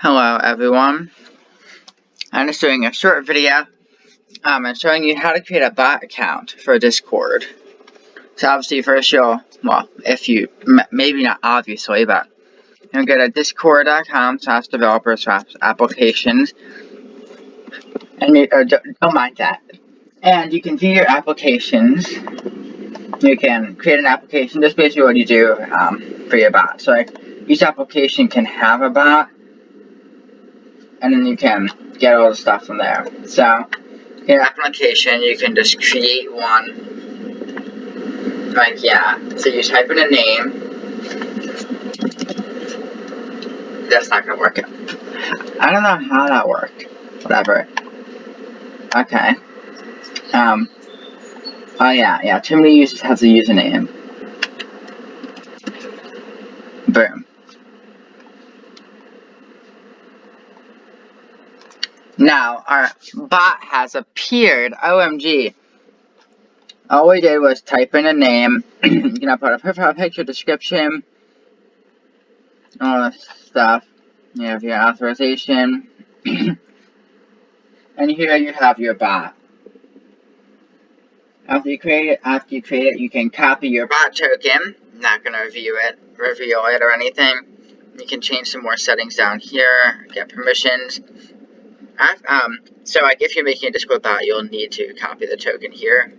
Hello everyone, I'm just doing a short video and showing you how to create a bot account for Discord. So obviously first if you, maybe not obviously, but you'll go to discord.com/developers/applications and don't mind that. And you can view your applications. You can create an application, just basically what you do for your bot. So like, each application can have a bot, and then you can get all the stuff from there. So, your application, you can just create one. So you type in a name. That's not gonna work. I don't know how that worked. Whatever. Okay. Oh yeah. Too many users have the username. Boom. Now, our bot has appeared. OMG. All we did was type in a name. You can upload a profile picture, description, all this stuff. You have your authorization. And here you have your bot. After you create it, you can copy your bot token. I'm not gonna reveal it or anything. You can change some more settings down here, get permissions. So like if you're making a Discord bot, you'll need to copy the token here.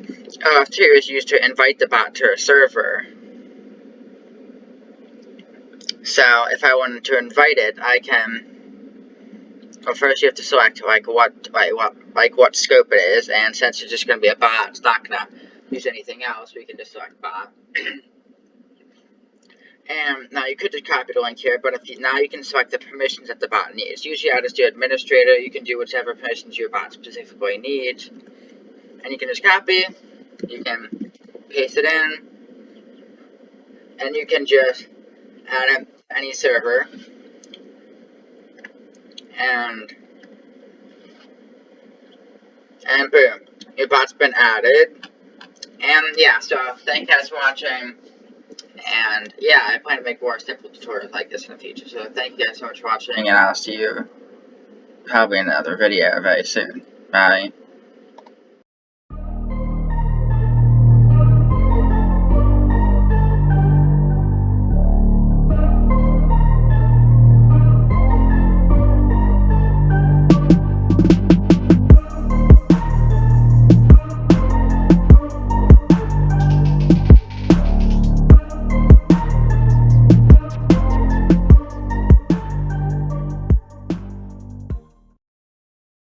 OF2 is used to invite the bot to a server. So if I wanted to invite it, I can. Well, first you have to select what scope it is, and since it's just going to be a bot, it's not going to use anything else. We can just select bot. And now you could just copy the link here, but now you can select the permissions that the bot needs. Usually I just do administrator. You can do whichever permissions your bot specifically needs, and you can just copy. You can paste it in, and you can just add it to any server. And boom, your bot's been added. And yeah, so thank you guys for watching. And yeah, I plan to make more simple tutorials like this in the future. So thank you guys so much for watching, and I'll see you probably in another video very soon. Bye.